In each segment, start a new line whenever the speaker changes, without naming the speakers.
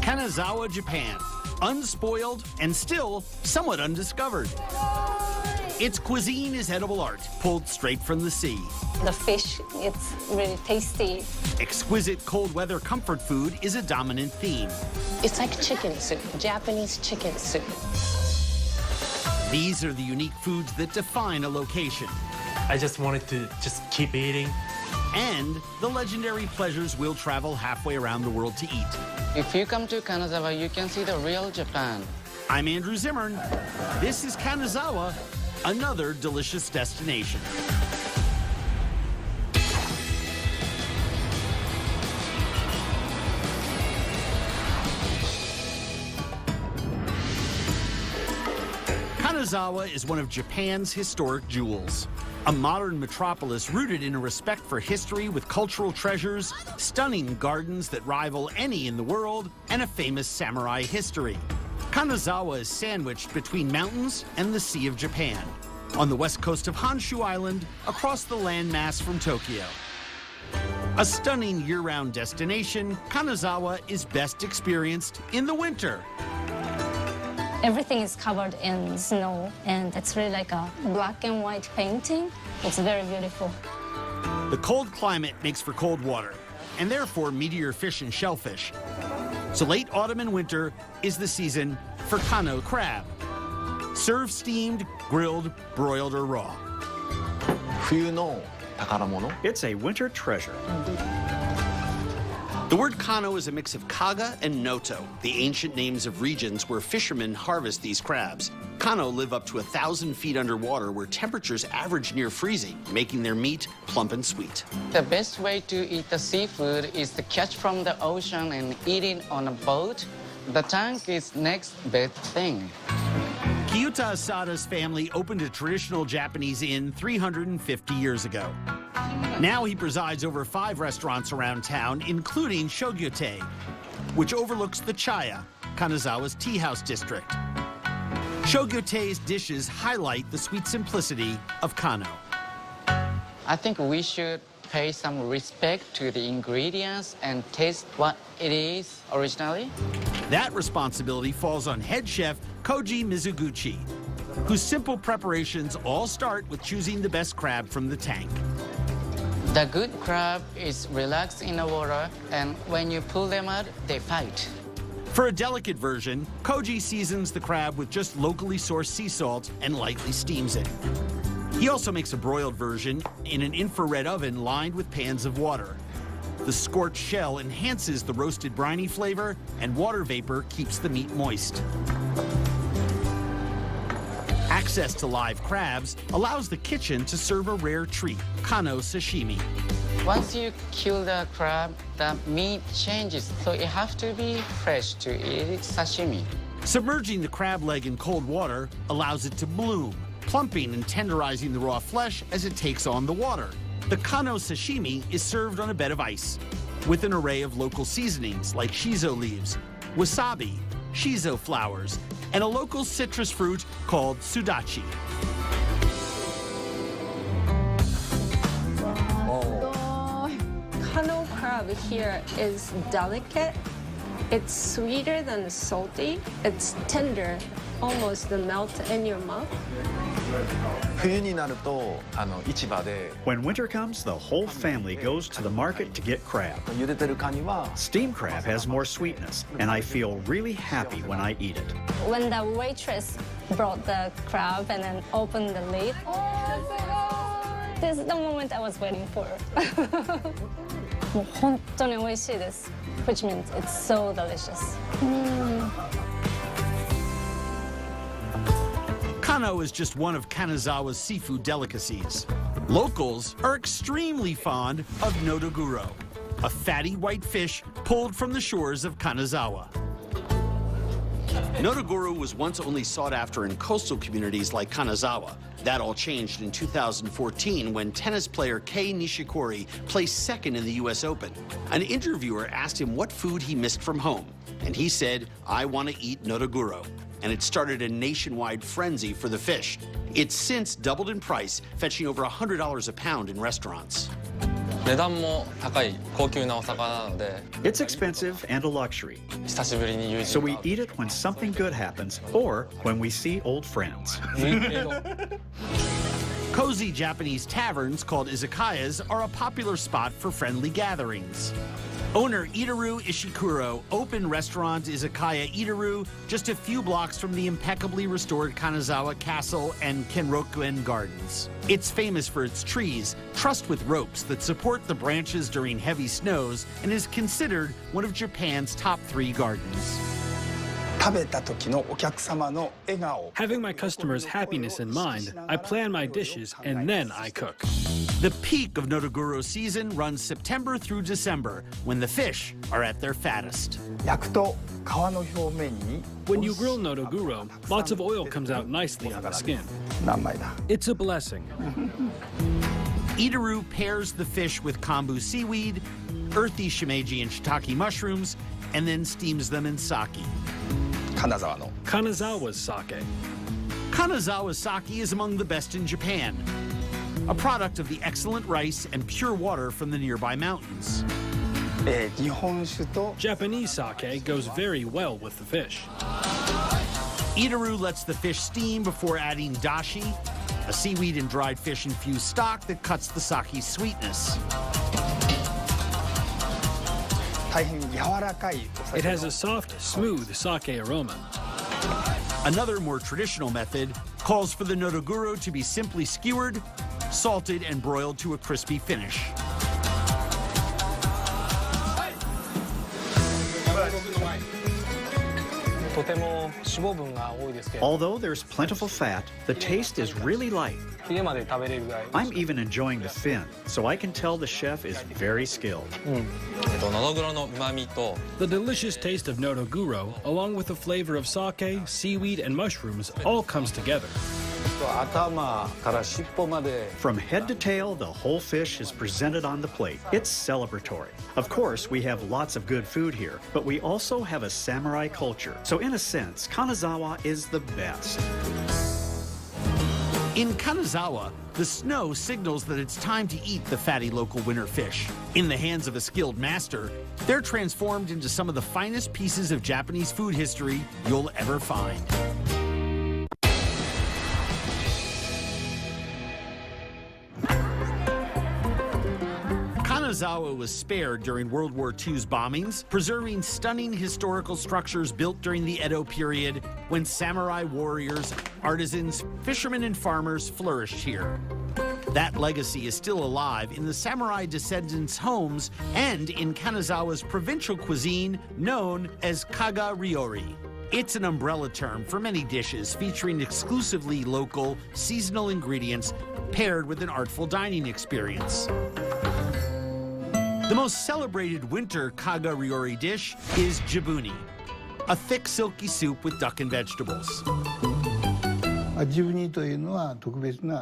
Kanazawa, Japan. Unspoiled and still somewhat undiscovered. Its cuisine is edible art, pulled straight from the sea.
The fish, it's really tasty.
Exquisite cold weather comfort food is a dominant theme.
It's like chicken soup, Japanese chicken soup.
These are the unique foods that define a location.
I just wanted to just keep eating.
And the legendary pleasures we'll travel halfway around the world to eat.
If you come to Kanazawa, you can see the real Japan.
I'm Andrew Zimmern. This is Kanazawa, another delicious destination. Kanazawa is one of Japan's historic jewels. A modern metropolis rooted in a respect for history with cultural treasures, stunning gardens that rival any in the world, and a famous samurai history. Kanazawa is sandwiched between mountains and the Sea of Japan, on the west coast of Honshu Island, across the landmass from Tokyo. A stunning year-round destination, Kanazawa is best experienced in the winter.
Everything is covered in snow, and it's really like a black and white painting. It's very beautiful.
The cold climate makes for cold water, and therefore meatier fish and shellfish. So late autumn and winter is the season for Kano crab. Served steamed, grilled, broiled, or raw.
It's a winter treasure.
The word Kano is a mix of Kaga and Noto, the ancient names of regions where fishermen harvest these crabs. Kano live up to 1,000 feet underwater where temperatures average near freezing, making their meat plump and sweet.
The best way to eat the seafood is to catch from the ocean and eat it on a boat. The tank is next best thing.
Kyuta Asada's family opened a traditional Japanese inn 350 years ago. Now he presides over 5 restaurants around town, including Shogyutai, which overlooks the Chaya, Kanazawa's tea house district. Shogyutai's dishes highlight the sweet simplicity of Kano.
I think we should pay some respect to the ingredients and taste what it is originally.
That responsibility falls on head chef Koji Mizuguchi, whose simple preparations all start with choosing the best crab from the tank.
The good crab is relaxed in the water, and when you pull them out, they fight.
For a delicate version, Koji seasons the crab with just locally sourced sea salt and lightly steams it. He also makes a broiled version in an infrared oven lined with pans of water. The scorched shell enhances the roasted briny flavor, and water vapor keeps the meat moist. Access to live crabs allows the kitchen to serve a rare treat, Kano sashimi.
Once you kill the crab, the meat changes, so it has to be fresh to eat it sashimi.
Submerging the crab leg in cold water allows it to bloom, plumping and tenderizing the raw flesh as it takes on the water. The Kano sashimi is served on a bed of ice, with an array of local seasonings like shiso leaves, wasabi, shiso flowers, and a local citrus fruit called sudachi.
Kano crab here is delicate. It's sweeter than salty. It's tender, almost melt in your mouth.
When winter comes, the whole family goes to the market to get crab. Steamed crab has more sweetness, and I feel really happy when I eat it.
When the waitress brought the crab and then opened the lid, this is the moment I was waiting for. もう本当に美味しいです which means it's so delicious.
Kano is just one of Kanazawa's seafood delicacies. Locals are extremely fond of nodoguro, a fatty white fish pulled from the shores of Kanazawa. Nodoguro was once only sought after in coastal communities like Kanazawa. That all changed in 2014 when tennis player Kei Nishikori placed second in the US Open. An interviewer asked him what food he missed from home, and he said, "I want to eat nodoguro." And it started a nationwide frenzy for the fish. It's since doubled in price, fetching over $100 a pound in restaurants.
値段も高い高級なお魚なので
It's expensive and a luxury,
久しぶりに友
so
人
we
が
eat it when something good happens or when we see old friends.
Cozy Japanese taverns called izakayas are a popular spot for friendly gatherings. Owner Itaru Ishikuro opened restaurant Izakaya Itaru just a few blocks from the impeccably restored Kanazawa Castle and Kenrokuen Gardens. It's famous for its trees, trussed with ropes that support the branches during heavy snows, and is considered one of Japan's top 3 gardens.
Having my customers' happiness in mind, I plan my dishes and then I cook.
The peak of Nodoguro season runs September through December, when the fish are at their fattest.
When you grill nodoguro, lots of oil comes out nicely on the skin. It's a blessing.
Itaru pairs the fish with kombu seaweed, earthy shimeji and shiitake mushrooms, and then steams them in sake.
Kanazawa's sake.
Kanazawa sake is among the best in Japan, a product of the excellent rice and pure water from the nearby mountains.
Japanese sake goes very well with the fish.
Itaru lets the fish steam before adding dashi, a seaweed and dried fish infused stock that cuts the sake's sweetness.
It has a soft, smooth sake aroma.
Another more traditional method calls for the nodoguro to be simply skewered, salted, and broiled to a crispy finish.
Although there's plentiful fat, the taste is really light. I'm even enjoying the fin, so I can tell the chef is very skilled.
のどぐろの旨味と
The delicious taste of nodoguro, along with the flavor of sake, seaweed, and mushrooms, all comes together.
From head to tail, the whole fish is presented on the plate. It's celebratory. Of course, we have lots of good food here, but we also have a samurai culture. So in a sense, Kanazawa is the best.
In Kanazawa, the snow signals that it's time to eat the fatty local winter fish. In the hands of a skilled master, they're transformed into some of the finest pieces of Japanese food history you'll ever find. Kanazawa was spared during World War II's bombings, preserving stunning historical structures built during the Edo period when samurai warriors, artisans, fishermen, and farmers flourished here. That legacy is still alive in the samurai descendants' homes and in Kanazawa's provincial cuisine known as kaga ryori. It's an umbrella term for many dishes featuring exclusively local, seasonal ingredients paired with an artful dining experience. The most celebrated winter kaga ryori dish is jibuni, a thick, silky soup with duck and vegetables.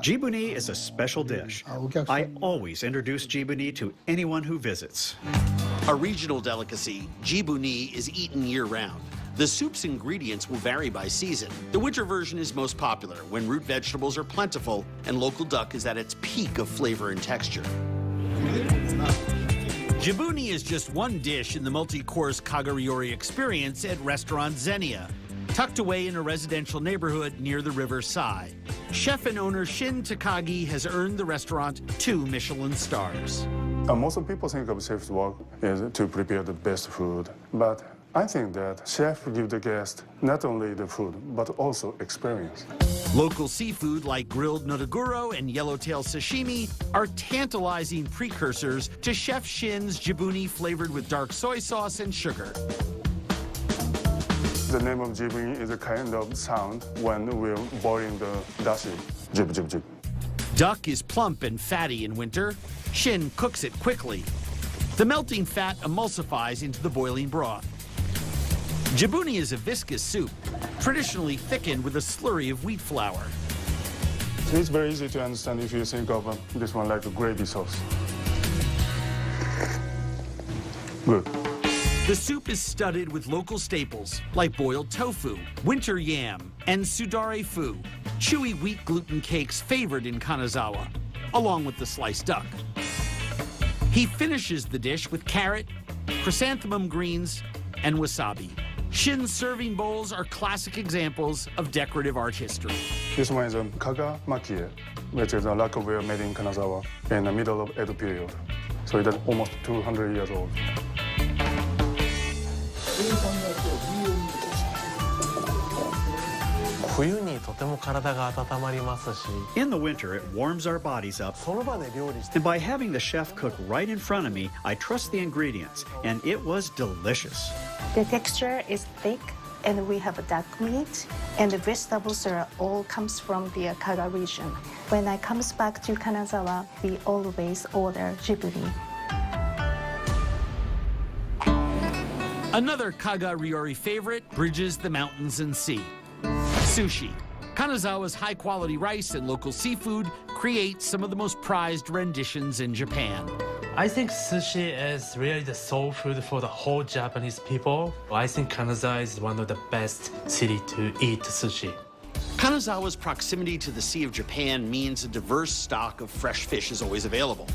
Jibuni is a special dish. I always introduce jibuni to anyone who visits.
A regional delicacy, jibuni is eaten year-round. The soup's ingredients will vary by season. The winter version is most popular when root vegetables are plentiful and local duck is at its peak of flavor and texture. Jibuni is just one dish in the multi-course kaga ryori experience at restaurant Xenia, tucked away in a residential neighborhood near the River Sai. Chef and owner Shin Takagi has earned the restaurant 2 Michelin stars.
Most people think of chef's work is to prepare the best food, but I think that chef give the guest not only the food, but also experience.
Local seafood like grilled nodoguro and yellowtail sashimi are tantalizing precursors to Chef Shin's jibuni flavored with dark soy sauce and sugar.
The name of jibuni is a kind of sound when we're boiling the dashi. Jib, jib, jib.
Duck is plump and fatty in winter. Shin cooks it quickly. The melting fat emulsifies into the boiling broth. Jibuni is a viscous soup, traditionally thickened with a slurry of wheat flour.
It's very easy to understand if you think of this one like a gravy sauce. Good.
The soup is studded with local staples like boiled tofu, winter yam, and sudare fu, chewy wheat gluten cakes favored in Kanazawa, along with the sliced duck. He finishes the dish with carrot, chrysanthemum greens, and wasabi. Shin's serving bowls are classic examples of decorative art history.
This one is a kaga makie, which is a lacquerware made in Kanazawa in the middle of Edo period. So it is almost 200 years old.
In the winter, it warms our bodies up. And by having the chef cook right in front of me, I trust the ingredients, and it was delicious.
The texture is thick, and we have a duck meat, and the vegetables are all comes from the Kaga region. When I comes back to Kanazawa, we always order jiburi.
Another Kaga Ryori favorite bridges the mountains and sea. Sushi. Kanazawa's high-quality rice and local seafood create some of the most prized renditions in Japan.
I think sushi is really the soul food for the whole Japanese people. I think Kanazawa is one of the best city to eat sushi.
Kanazawa's proximity to the Sea of Japan means a diverse stock of fresh fish is always available.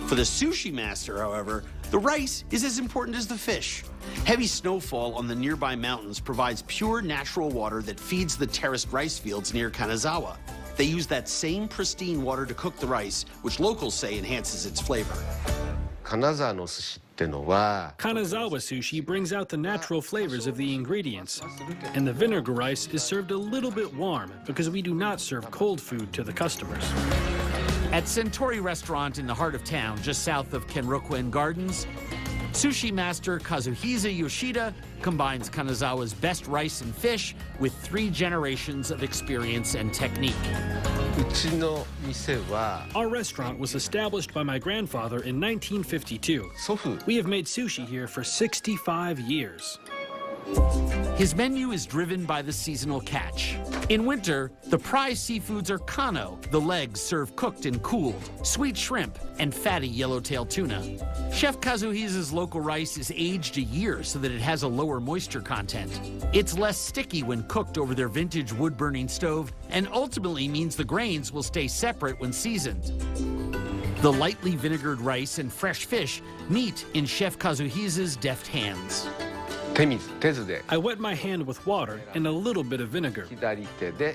For the sushi master, however, the rice is as important as the fish. Heavy snowfall on the nearby mountains provides pure natural water that feeds the terraced rice fields near Kanazawa. They use that same pristine water to cook the rice, which locals say enhances its flavor.
Kanazawa sushi brings out the natural flavors of the ingredients, and the vinegar rice is served a little bit warm because we do not serve cold food to the customers.
At Centauri Restaurant in the heart of town, just south of Kenrokuen Gardens, sushi master Kazuhisa Yoshida combines Kanazawa's best rice and fish with 3 generations of experience and technique.
Our restaurant was established by my grandfather in 1952. We have made sushi here for 65 years.
His menu is driven by the seasonal catch. In winter, the prize seafoods are kano, the legs served cooked and cooled, sweet shrimp, and fatty yellowtail tuna. Chef Kazuhisa's local rice is aged a year so that it has a lower moisture content. It's less sticky when cooked over their vintage wood-burning stove, and ultimately means the grains will stay separate when seasoned. The lightly vinegared rice and fresh fish meet in Chef Kazuhisa's deft hands.
I wet my hand with water and a little bit of vinegar.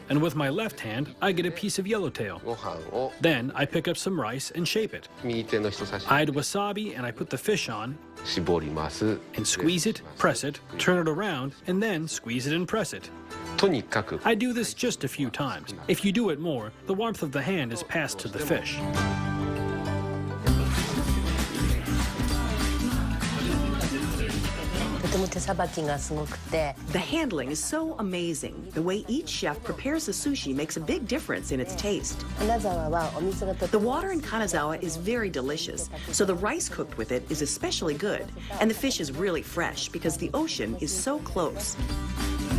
And with my left hand, I get a piece of yellowtail. Then I pick up some rice and shape it. I add wasabi and I put the fish on and squeeze it, press it, turn it around, and then squeeze it and press it. I do this just a few times. If you do it more, the warmth of the hand is passed to the fish.
The handling is so amazing. The way each chef prepares the sushi makes a big difference in its taste. The water in Kanazawa is very delicious, so the rice cooked with it is especially good. And the fish is really fresh because the ocean is so close.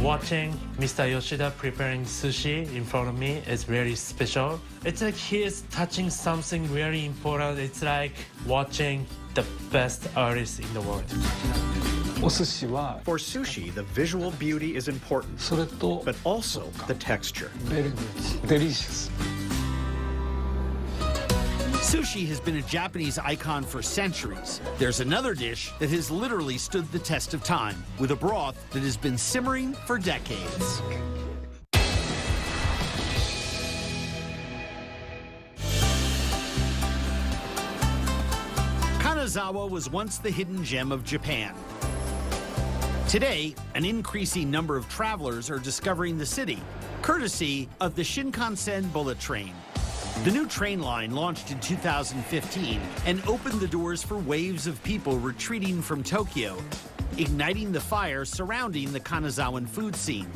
Watching Mr. Yoshida preparing sushi in front of me is very special. It's like he is touching something very important. It's like watching the best artist in the world.
For sushi, the visual beauty is important, but also the texture.
Very delicious.
Sushi has been a Japanese icon for centuries. There's another dish that has literally stood the test of time, with a broth that has been simmering for decades. Kanazawa was once the hidden gem of Japan. Today, an increasing number of travelers are discovering the city, courtesy of the Shinkansen bullet train. The new train line launched in 2015 and opened the doors for waves of people retreating from Tokyo, igniting the fire surrounding the Kanazawan food scene.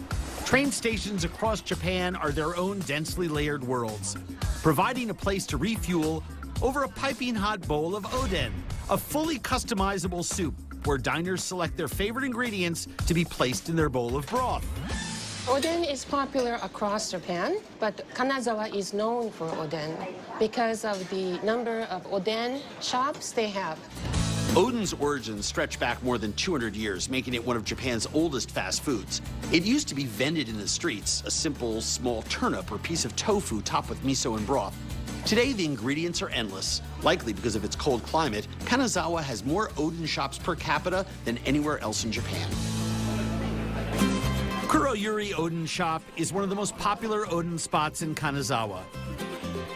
Train stations across Japan are their own densely layered worlds, providing a place to refuel over a piping hot bowl of oden, a fully customizable soup where diners select their favorite ingredients to be placed in their bowl of broth.
Oden is popular across Japan, but Kanazawa is known for oden because of the number of oden shops they have.
Oden's origins stretch back more than 200 years, making it one of Japan's oldest fast foods. It used to be vended in the streets, a simple, small turnip or piece of tofu topped with miso and broth. Today, the ingredients are endless. Likely because of its cold climate, Kanazawa has more Oden shops per capita than anywhere else in Japan. Kuroyuri Oden Shop is one of the most popular Oden spots in Kanazawa.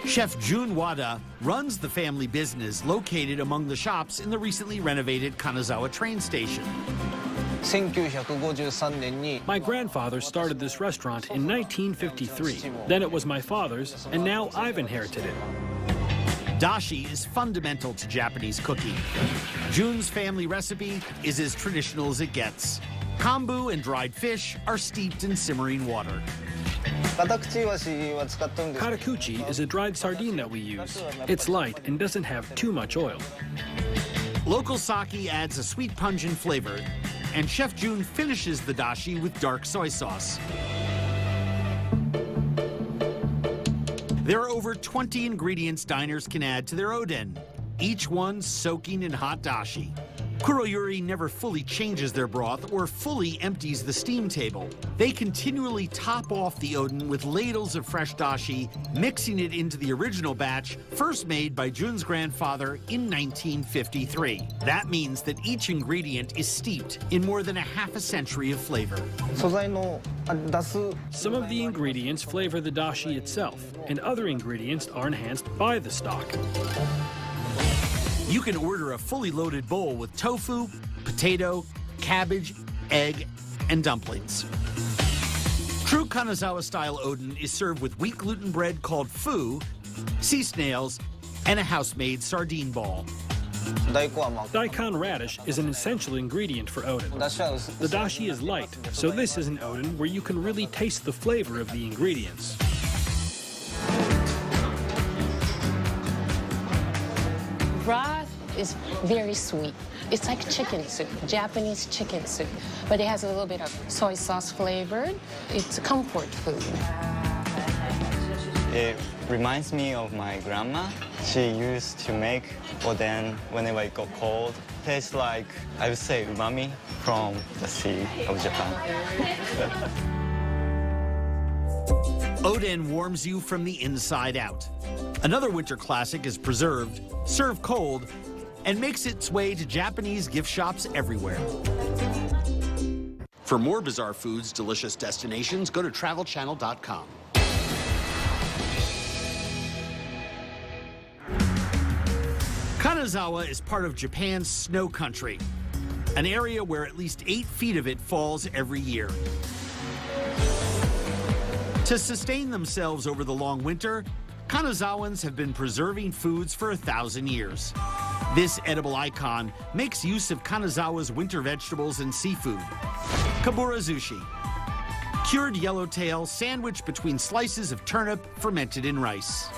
Chef Jun Wada runs the family business located among the shops in the recently renovated Kanazawa train station.
My grandfather started this restaurant in 1953. Then it was my father's, and now I've inherited it.
Dashi is fundamental to Japanese cooking. Jun's family recipe is as traditional as it gets. Kombu and dried fish are steeped in simmering water.
Katakuchi is a dried sardine that we use. It's light and doesn't have too much oil.
Local sake adds a sweet pungent flavor, and Chef Jun finishes the dashi with dark soy sauce. There are over 20 ingredients diners can add to their oden, each one soaking in hot dashi. Kuroyuri never fully changes their broth or fully empties the steam table. They continually top off the oden with ladles of fresh dashi, mixing it into the original batch, first made by Jun's grandfather in 1953. That means that each ingredient is steeped in more than a half a century of flavor.
Some of the ingredients flavor the dashi itself, and other ingredients are enhanced by the stock.
You can order a fully loaded bowl with tofu, potato, cabbage, egg, and dumplings. True Kanazawa-style oden is served with wheat gluten bread called fu, sea snails, and a house-made sardine ball.
Daikon radish is an essential ingredient for oden. The dashi is light, so this is an oden where you can really taste the flavor of the ingredients.
Broth is very sweet. It's like chicken soup, Japanese chicken soup, but it has a little bit of soy sauce flavor. It's a comfort food.
It reminds me of my grandma. She used to make oden whenever it got cold. Tastes like, I would say, umami from the sea of Japan.
Oden warms you from the inside out. Another winter classic is preserved, served cold, and makes its way to Japanese gift shops everywhere. For more bizarre foods, delicious destinations, go to travelchannel.com. Kanazawa is part of Japan's snow country, an area where at least 8 feet of it falls every year. To sustain themselves over the long winter, Kanazawans have been preserving foods for 1,000 years. This edible icon makes use of Kanazawa's winter vegetables and seafood. Kabura zushi, cured yellowtail sandwiched between slices of turnip fermented in rice.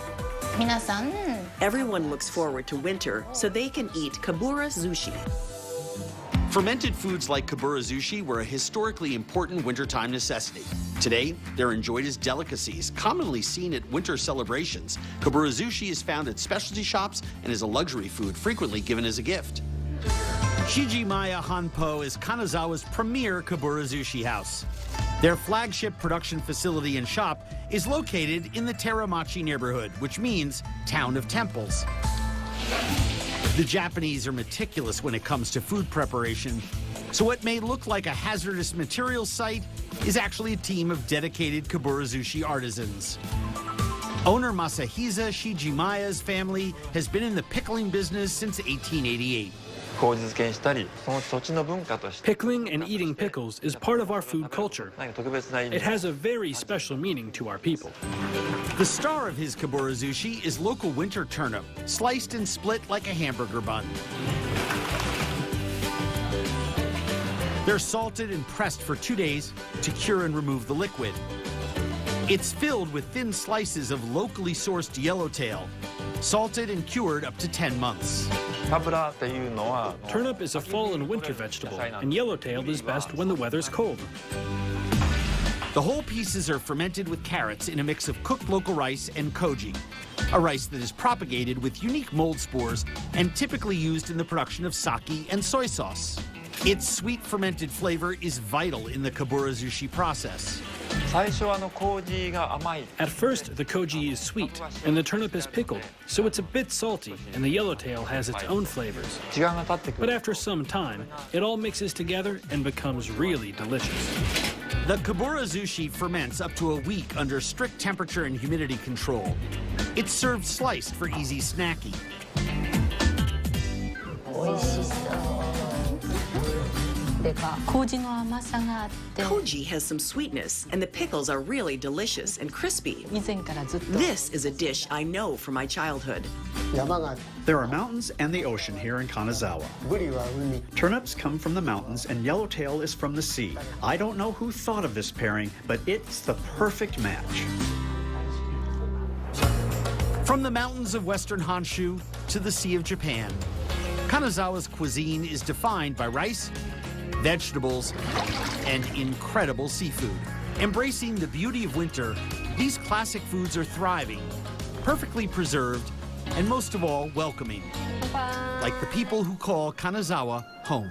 Everyone looks forward to winter so they can eat kabura zushi.
Fermented foods like kabura zushi were a historically important wintertime necessity. Today, they're enjoyed as delicacies, commonly seen at winter celebrations. Kabura zushi is found at specialty shops and is a luxury food frequently given as a gift. Shijimaya Hanpo is Kanazawa's premier kabura zushi house. Their flagship production facility and shop is located in the Teramachi neighborhood, which means town of temples. The Japanese are meticulous when it comes to food preparation, so what may look like a hazardous materials site is actually a team of dedicated kabura zushi artisans. Owner Masahisa Shijimaya's family has been in the pickling business since 1888.
Pickling and eating pickles is part of our food culture. It has a very special meaning to our people.
The star of his kabura zushi is local winter turnip, sliced and split like a hamburger bun. They're salted and pressed for 2 days to cure and remove the liquid. It's filled with thin slices of locally sourced yellowtail, salted and cured up to 10 months.
Turnip is a fall and winter vegetable, and yellowtail is best when the weather's cold.
The whole pieces are fermented with carrots in a mix of cooked local rice and koji, a rice that is propagated with unique mold spores and typically used in the production of sake and soy sauce. Its sweet fermented flavor is vital in the kabura zushi process.
最初麹が甘い。
At first, the koji is sweet, and the turnip is pickled, so it's a bit salty, and the yellowtail has its own flavors.
時間が経ってく
But
る。
after some time, it all mixes together and becomes really delicious.
The kaburazushi ferments up to a week under strict temperature and humidity control. It's served sliced for easy snacking.
Koji has some sweetness, and the pickles are really delicious and crispy. This is a dish I know from my childhood.
There are mountains and the ocean here in Kanazawa. Turnips come from the mountains and yellowtail is from the sea. I don't know who thought of this pairing, but it's the perfect match.
From the mountains of Western Honshu to the Sea of Japan, Kanazawa's cuisine is defined by rice, vegetables, and incredible seafood. Embracing the beauty of winter, these classic foods are thriving, perfectly preserved, and most of all, welcoming, like the people who call Kanazawa home.